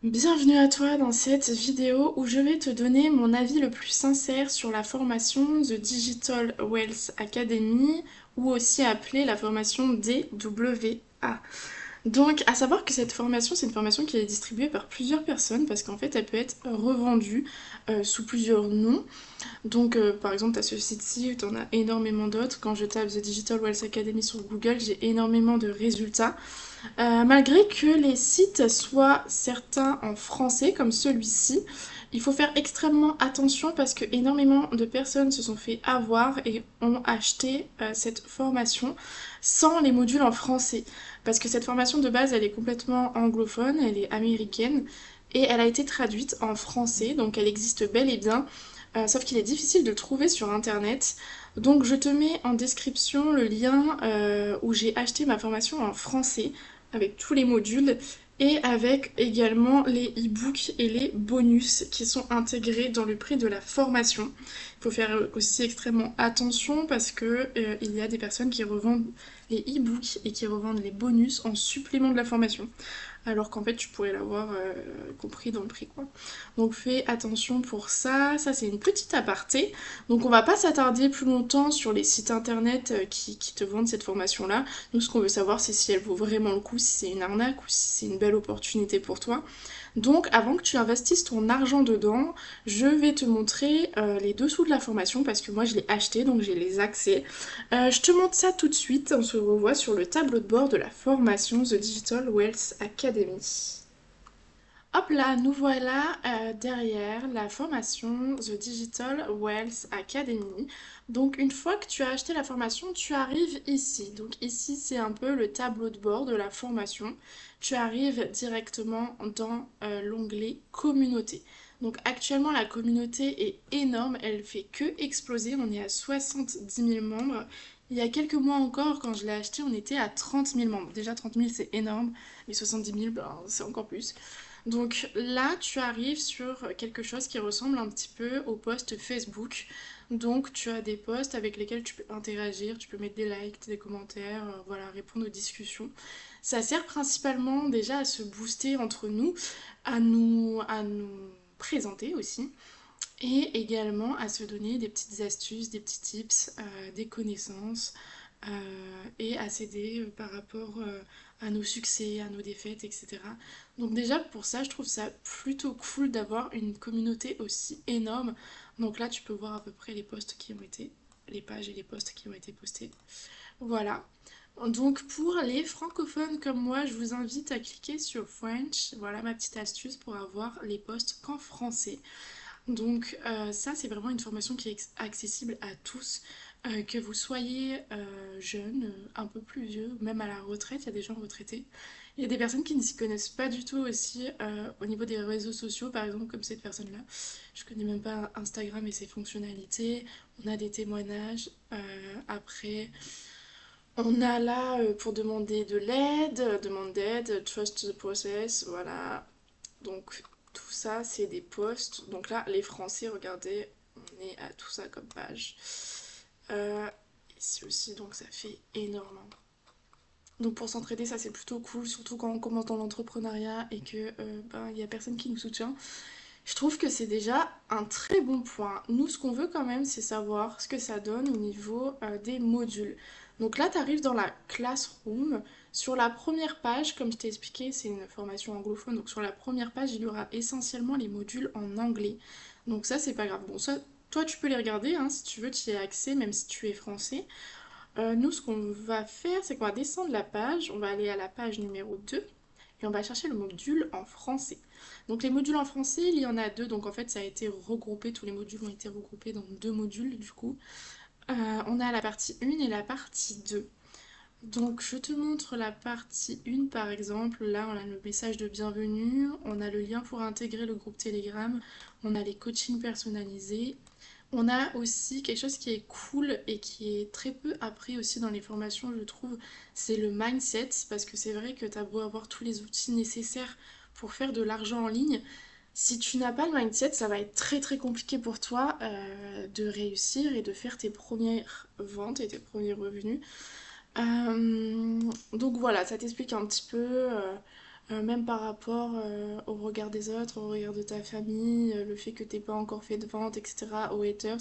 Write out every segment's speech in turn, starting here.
Bienvenue à toi dans cette vidéo où je vais te donner mon avis le plus sincère sur la formation The Digital Wealth Academy ou aussi appelée la formation DWA. Donc, à savoir que cette formation, c'est une formation qui est distribuée par plusieurs personnes parce qu'en fait, elle peut être revendue sous plusieurs noms. Donc, par exemple, tu as ce site-ci, tu en as énormément d'autres. Quand je tape The Digital Wealth Academy sur Google, j'ai énormément de résultats. Malgré que les sites soient certains en français, comme celui-ci, il faut faire extrêmement attention parce que énormément de personnes se sont fait avoir et ont acheté cette formation sans les modules en français. Parce que cette formation de base, elle est complètement anglophone, elle est américaine et elle a été traduite en français, donc elle existe bel et bien. Sauf qu'il est difficile de trouver sur internet. Donc je te mets en description le lien où j'ai acheté ma formation en français avec tous les modules et avec également les e-books et les bonus qui sont intégrés dans le prix de la formation. Il faut faire aussi extrêmement attention parce que il y a des personnes qui revendent les e-books et qui revendent les bonus en supplément de la formation alors qu'en fait tu pourrais l'avoir compris dans le prix quoi. Donc fais attention pour ça, ça c'est une petite aparté. Donc on va pas s'attarder plus longtemps sur les sites internet qui te vendent cette formation là. Nous ce qu'on veut savoir c'est si elle vaut vraiment le coup, si c'est une arnaque ou si c'est une belle opportunité pour toi. Donc avant que tu investisses ton argent dedans, je vais te montrer les dessous de la formation parce que moi je l'ai acheté donc j'ai les accès. Je te montre ça tout de suite, on se revoit sur le tableau de bord de la formation The Digital Wealth Academy. Hop là, nous voilà derrière la formation The Digital Wealth Academy. Donc une fois que tu as acheté la formation, tu arrives ici. Donc ici, c'est un peu le tableau de bord de la formation. Tu arrives directement dans l'onglet communauté. Donc actuellement, la communauté est énorme, elle fait que exploser. On est à 70 000 membres. Il y a quelques mois encore, quand je l'ai acheté, on était à 30 000 membres. Déjà 30 000, c'est énorme, mais 70 000, ben, c'est encore plus. Donc là, tu arrives sur quelque chose qui ressemble un petit peu au post Facebook. Donc tu as des posts avec lesquels tu peux interagir, tu peux mettre des likes, des commentaires, voilà, répondre aux discussions. Ça sert principalement déjà à se booster entre nous, à nous présenter aussi, et également à se donner des petites astuces, des petits tips, des connaissances, et à s'aider par rapport à nos succès, à nos défaites, etc. Donc déjà pour ça, je trouve ça plutôt cool d'avoir une communauté aussi énorme. Donc là, tu peux voir à peu près les posts qui ont été, les pages et les posts qui ont été postés. Voilà. Donc pour les francophones comme moi, je vous invite à cliquer sur French. Voilà ma petite astuce pour avoir les posts qu'en français. Donc ça, c'est vraiment une formation qui est accessible à tous, que vous soyez jeune, un peu plus vieux, même à la retraite, il y a des gens retraités. Il y a des personnes qui ne s'y connaissent pas du tout aussi au niveau des réseaux sociaux, par exemple comme cette personne-là. Je connais même pas Instagram et ses fonctionnalités. On a des témoignages. Après, on a là pour demander de l'aide, demande d'aide, trust the process, voilà. Donc tout ça, c'est des posts. Donc là, les Français, regardez, on est à tout ça comme page. Euh, Ici aussi, donc ça fait énormément. Donc pour s'entraider, ça c'est plutôt cool, surtout quand on commence dans l'entrepreneuriat et que ben, il y a personne qui nous soutient. Je trouve que c'est déjà un très bon point. Nous, ce qu'on veut quand même, c'est savoir ce que ça donne au niveau des modules. Donc là, tu arrives dans la classroom. Sur la première page, comme je t'ai expliqué, c'est une formation anglophone. Donc sur la première page, il y aura essentiellement les modules en anglais. Donc ça, c'est pas grave. Bon, ça, toi, tu peux les regarder hein, si tu veux, tu y as accès, même si tu es français. Nous, ce qu'on va faire, c'est qu'on va descendre la page. On va aller à la page numéro 2 et on va chercher le module en français. Donc les modules en français, il y en a deux, donc en fait ça a été regroupé, tous les modules ont été regroupés dans deux modules du coup. On a la partie 1 et la partie 2. Donc je te montre la partie 1 par exemple, là on a le message de bienvenue, on a le lien pour intégrer le groupe Telegram, on a les coachings personnalisés, on a aussi quelque chose qui est cool et qui est très peu appris aussi dans les formations, je trouve, c'est le mindset, parce que c'est vrai que tu as beau avoir tous les outils nécessaires pour faire de l'argent en ligne, si tu n'as pas le mindset, ça va être très très compliqué pour toi de réussir et de faire tes premières ventes et tes premiers revenus. Donc voilà, ça t'explique un petit peu même par rapport au regard des autres, au regard de ta famille, le fait que t'aies pas encore fait de vente, etc., aux haters,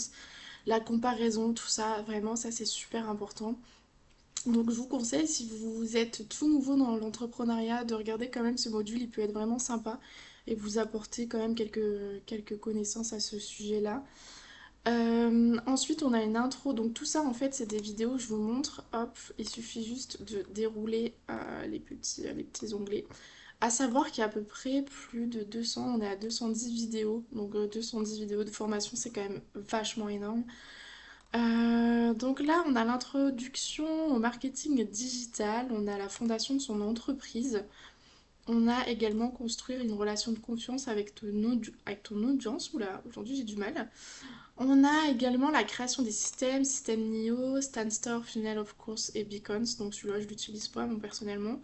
la comparaison, tout ça, vraiment, ça c'est super important. Donc je vous conseille, si vous êtes tout nouveau dans l'entrepreneuriat, de regarder quand même ce module, il peut être vraiment sympa et vous apporter quand même quelques connaissances à ce sujet-là. Ensuite, on a une intro. Donc tout ça, en fait, c'est des vidéos. Je vous montre. Hop, il suffit juste de dérouler les petits onglets. À savoir qu'il y a à peu près plus de 200, on est à 210 vidéos. Donc 210 vidéos de formation, c'est quand même vachement énorme. Donc là, on a l'introduction au marketing digital. On a la fondation de son entreprise. On a également construire une relation de confiance avec ton audience. Oula, aujourd'hui j'ai du mal. On a également la création des systèmes, système NIO, Standstore, Funnel of course et Beacons. Donc celui-là je l'utilise pas moi personnellement.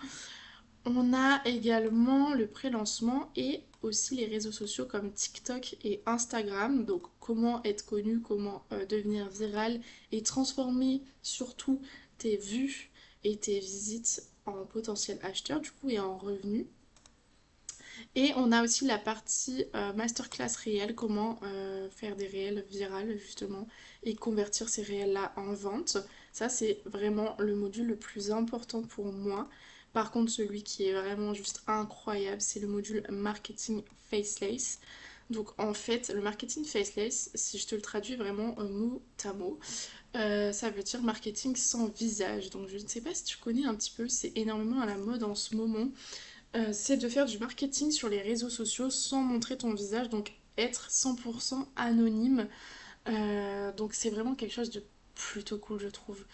On a également le pré-lancement et aussi les réseaux sociaux comme TikTok et Instagram. Donc comment être connu, comment devenir viral et transformer surtout tes vues et tes visites en potentiels acheteurs du coup et en revenus. Et on a aussi la partie masterclass réel, comment faire des réels virales justement et convertir ces réels-là en vente. Ça, c'est vraiment le module le plus important pour moi. Par contre, celui qui est vraiment juste incroyable, c'est le module marketing faceless. Donc en fait, le marketing faceless, si je te le traduis vraiment mot à mot, ça veut dire marketing sans visage. Donc je ne sais pas si tu connais un petit peu, c'est énormément à la mode en ce moment. C'est de faire du marketing sur les réseaux sociaux sans montrer ton visage, donc être 100% anonyme. Donc c'est vraiment quelque chose de plutôt cool, je trouve.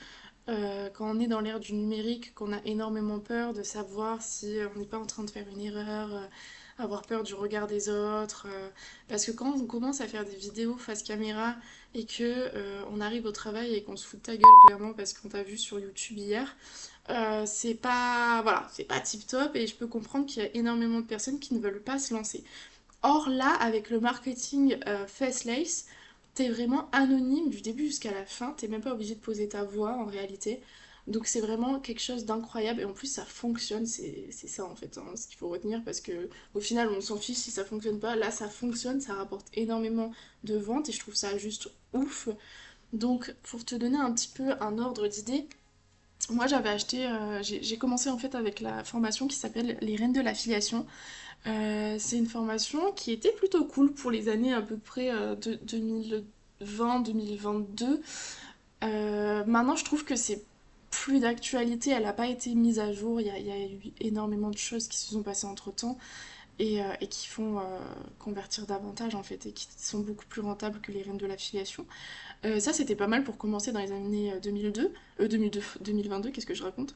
Quand on est dans l'ère du numérique, qu'on a énormément peur de savoir si on n'est pas en train de faire une erreur, avoir peur du regard des autres. Parce que quand on commence à faire des vidéos face caméra et que on arrive au travail et qu'on se fout de ta gueule clairement parce qu'on t'a vu sur YouTube hier, c'est pas voilà, c'est pas tip top et je peux comprendre qu'il y a énormément de personnes qui ne veulent pas se lancer. Or là, avec le marketing faceless, t'es vraiment anonyme du début jusqu'à la fin, t'es même pas obligé de poser ta voix en réalité. Donc c'est vraiment quelque chose d'incroyable et en plus ça fonctionne, c'est ça en fait, hein, ce qu'il faut retenir parce que au final on s'en fiche si ça fonctionne pas, là ça fonctionne, ça rapporte énormément de ventes et je trouve ça juste ouf. Donc pour te donner un petit peu un ordre d'idée, moi j'avais acheté, j'ai commencé en fait avec la formation qui s'appelle les Reines de l'affiliation. C'est une formation qui était plutôt cool pour les années à peu près de 2020-2022. Maintenant je trouve que c'est plus d'actualité, elle n'a pas été mise à jour, il y a eu énormément de choses qui se sont passées entre temps et qui font convertir davantage en fait et qui sont beaucoup plus rentables que les Reines de l'affiliation. Ça, c'était pas mal pour commencer dans les années 2022, qu'est-ce que je raconte.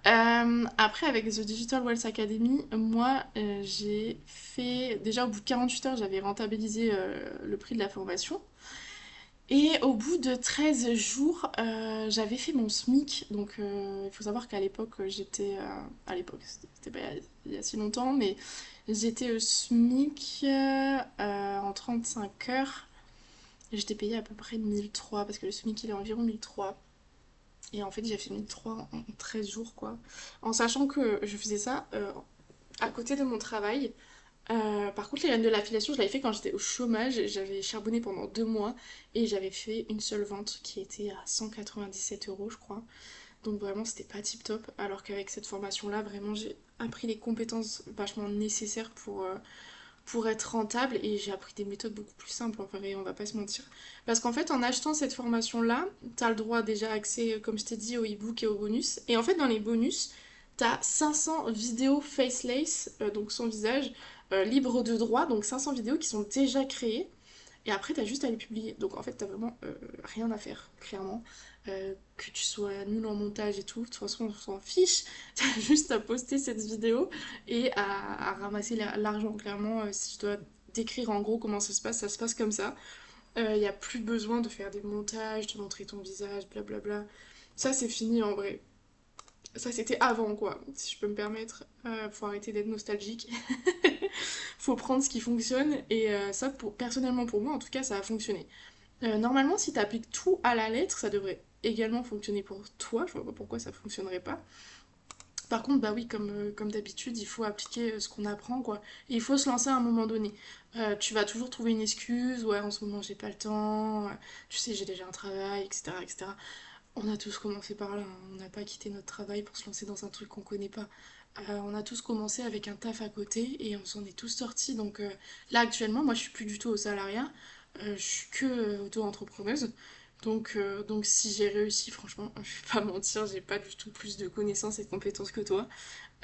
Après, avec The Digital Wealth Academy, moi, j'ai fait... Déjà, au bout de 48 heures, j'avais rentabilisé le prix de la formation. Et au bout de 13 jours, j'avais fait mon SMIC. Donc, il faut savoir qu'à l'époque, j'étais... à l'époque, c'était pas il y a si longtemps, mais j'étais au SMIC en 35 heures. J'étais payée à peu près 1003 parce que le SMIC il est environ 1003. Et en fait j'ai fait 1003 en 13 jours quoi. En sachant que je faisais ça à côté de mon travail. Par contre les reines de l'affiliation je l'avais fait quand j'étais au chômage. J'avais charbonné pendant 2 mois et j'avais fait une seule vente qui était à 197 euros je crois. Donc vraiment c'était pas tip top. Alors qu'avec cette formation là vraiment j'ai appris les compétences vachement nécessaires pour être rentable et j'ai appris des méthodes beaucoup plus simples en vrai, on va pas se mentir. Parce qu'en fait, en achetant cette formation-là, t'as le droit déjà accès, comme je t'ai dit, au e-book et au bonus. Et en fait, dans les bonus, t'as 500 vidéos faceless, donc sans visage, libres de droit, donc 500 vidéos qui sont déjà créées. Et après, t'as juste à les publier. Donc en fait, t'as vraiment rien à faire, clairement. Que tu sois nul en montage et tout, de toute façon, on s'en fiche. T'as juste à poster cette vidéo et à ramasser l'argent, clairement. Si je dois décrire en gros comment ça se passe comme ça. Il n'y a plus besoin de faire des montages, de montrer ton visage, blablabla. Ça, c'est fini en vrai. Ça, c'était avant, quoi, si je peux me permettre. Faut arrêter d'être nostalgique. Faut prendre ce qui fonctionne. Et ça, personnellement, pour moi, en tout cas, ça a fonctionné. Normalement, si tu appliques tout à la lettre, ça devrait également fonctionner pour toi. Je vois pas pourquoi ça fonctionnerait pas. Par contre, bah oui, comme d'habitude, il faut appliquer ce qu'on apprend, quoi. Et il faut se lancer à un moment donné. Tu vas toujours trouver une excuse, ouais, en ce moment j'ai pas le temps, tu sais, j'ai déjà un travail, etc., etc. On a tous commencé par là, hein. On n'a pas quitté notre travail pour se lancer dans un truc qu'on connaît pas. On a tous commencé avec un taf à côté et on s'en est tous sortis. Donc là, actuellement, moi je suis plus du tout au salariat, je suis que auto-entrepreneuse. Donc si j'ai réussi, franchement, je vais pas mentir, j'ai pas du tout plus de connaissances et de compétences que toi.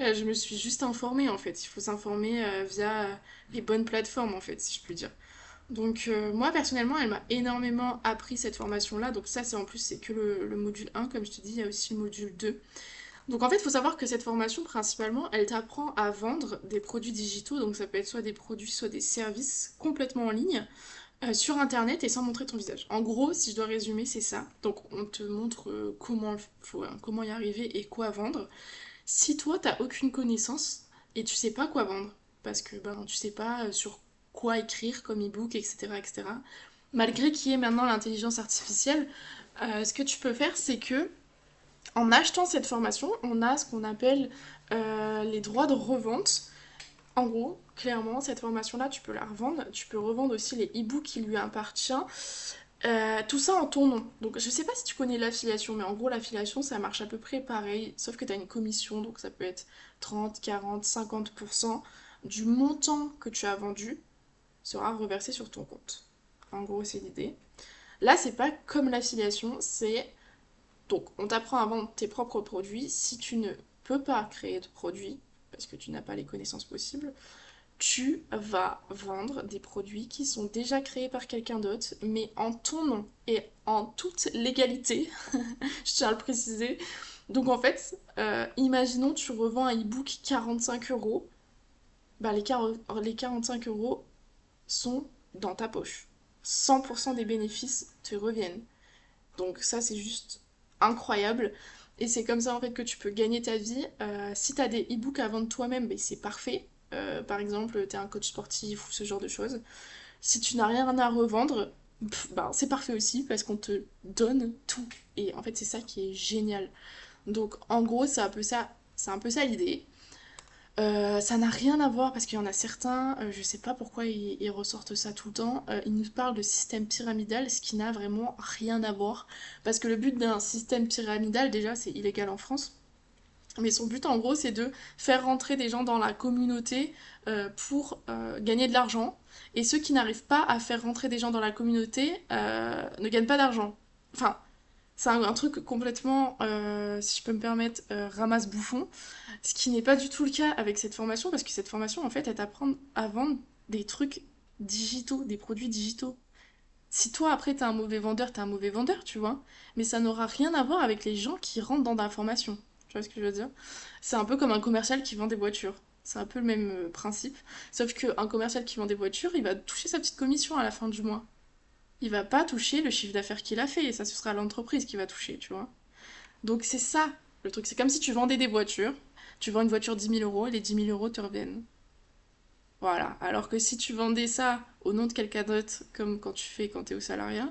Je me suis juste informée en fait. Il faut s'informer via les bonnes plateformes en fait, si je puis dire. Donc moi personnellement, elle m'a énormément appris cette formation-là. Donc ça, c'est en plus, c'est que le module 1, comme je te dis, il y a aussi le module 2. Donc en fait, il faut savoir que cette formation, principalement, elle t'apprend à vendre des produits digitaux. Donc ça peut être soit des produits, soit des services complètement en ligne, sur Internet et sans montrer ton visage. En gros, si je dois résumer, c'est ça. Donc on te montre comment y arriver et quoi vendre. Si toi, t'as aucune connaissance et tu sais pas quoi vendre, parce que ben, tu sais pas sur quoi écrire comme e-book, etc., etc., malgré qu'il y ait maintenant l'intelligence artificielle, ce que tu peux faire, c'est que en achetant cette formation, on a ce qu'on appelle les droits de revente. En gros, clairement, cette formation-là, tu peux la revendre. Tu peux revendre aussi les e-books qui lui appartiennent. Tout ça en ton nom. Donc je sais pas si tu connais l'affiliation, mais en gros l'affiliation ça marche à peu près pareil, sauf que tu as une commission, donc ça peut être 30, 40, 50% du montant que tu as vendu sera reversé sur ton compte. En gros c'est l'idée. Là c'est pas comme l'affiliation, c'est... Donc on t'apprend à vendre tes propres produits. Si tu ne peux pas créer de produits, parce que tu n'as pas les connaissances possibles, tu vas vendre des produits qui sont déjà créés par quelqu'un d'autre, mais en ton nom et en toute légalité, je tiens à le préciser. Donc en fait, imaginons tu revends un e-book 45 euros, bah les 45 euros sont dans ta poche. 100% des bénéfices te reviennent. Donc ça c'est juste incroyable. Et c'est comme ça en fait que tu peux gagner ta vie. Si tu as des e-books à vendre toi-même, ben, c'est parfait. Par exemple, tu es un coach sportif ou ce genre de choses. Si tu n'as rien à revendre, ben, c'est parfait aussi parce qu'on te donne tout. Et en fait, c'est ça qui est génial. Donc en gros, c'est un peu ça l'idée. Ça n'a rien à voir parce qu'il y en a certains, je sais pas pourquoi ils ressortent ça tout le temps, ils nous parlent de système pyramidal, ce qui n'a vraiment rien à voir. Parce que le but d'un système pyramidal, déjà, c'est illégal en France. Mais son but en gros c'est de faire rentrer des gens dans la communauté pour gagner de l'argent. Et ceux qui n'arrivent pas à faire rentrer des gens dans la communauté ne gagnent pas d'argent. Enfin, c'est un truc complètement, si je peux me permettre, ramasse-bouffon. Ce qui n'est pas du tout le cas avec cette formation, parce que cette formation, en fait, elle t'apprend à vendre des trucs digitaux, des produits digitaux. Si toi, après, t'es un mauvais vendeur, tu vois. Mais ça n'aura rien à voir avec les gens qui rentrent dans la formation. Tu vois ce que je veux dire? C'est un peu comme un commercial qui vend des voitures. C'est un peu le même principe. Sauf qu'un commercial qui vend des voitures, il va toucher sa petite commission à la fin du mois. Il va pas toucher le chiffre d'affaires qu'il a fait, et ça ce sera l'entreprise qui va toucher, tu vois. Donc c'est ça le truc, c'est comme si tu vendais des voitures, tu vends une voiture 10 000 euros et les 10 000 euros te reviennent. Voilà, alors que si tu vendais ça au nom de quelqu'un d'autre, comme quand tu fais quand t'es au salariat,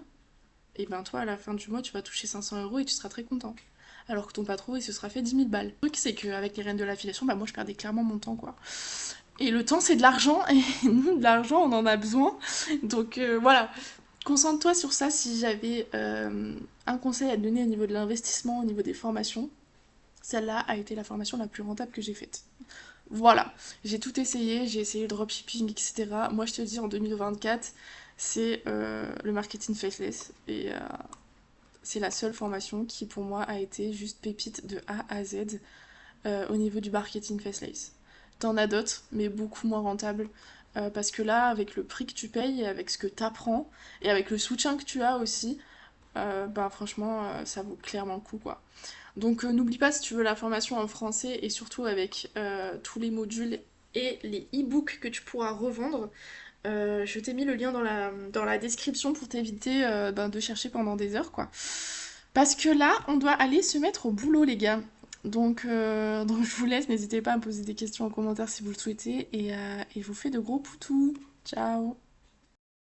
et ben toi à la fin du mois tu vas toucher 500 euros et tu seras très content. Alors que ton patron il se sera fait 10 000 balles. Le truc c'est qu'avec les règles de l'affiliation, bah moi je perdais clairement mon temps quoi. Et le temps c'est de l'argent et nous de l'argent on en a besoin. Donc voilà, concentre-toi sur ça si j'avais un conseil à te donner au niveau de l'investissement, au niveau des formations. Celle-là a été la formation la plus rentable que j'ai faite. Voilà, j'ai tout essayé, j'ai essayé le dropshipping, etc. Moi je te dis en 2024, c'est le marketing faceless. Et c'est la seule formation qui pour moi a été juste pépite de A à Z au niveau du marketing faceless. T'en as d'autres, mais beaucoup moins rentables. Parce que là, avec le prix que tu payes, avec ce que t'apprends, et avec le soutien que tu as aussi, bah franchement, ça vaut clairement le coup, quoi. Donc n'oublie pas si tu veux la formation en français, et surtout avec tous les modules et les e-books que tu pourras revendre, je t'ai mis le lien dans la description pour t'éviter ben, de chercher pendant des heures, quoi. Parce que là, on doit aller se mettre au boulot, les gars. Donc je vous laisse, n'hésitez pas à me poser des questions en commentaire si vous le souhaitez. Et je vous fais de gros poutous. Ciao!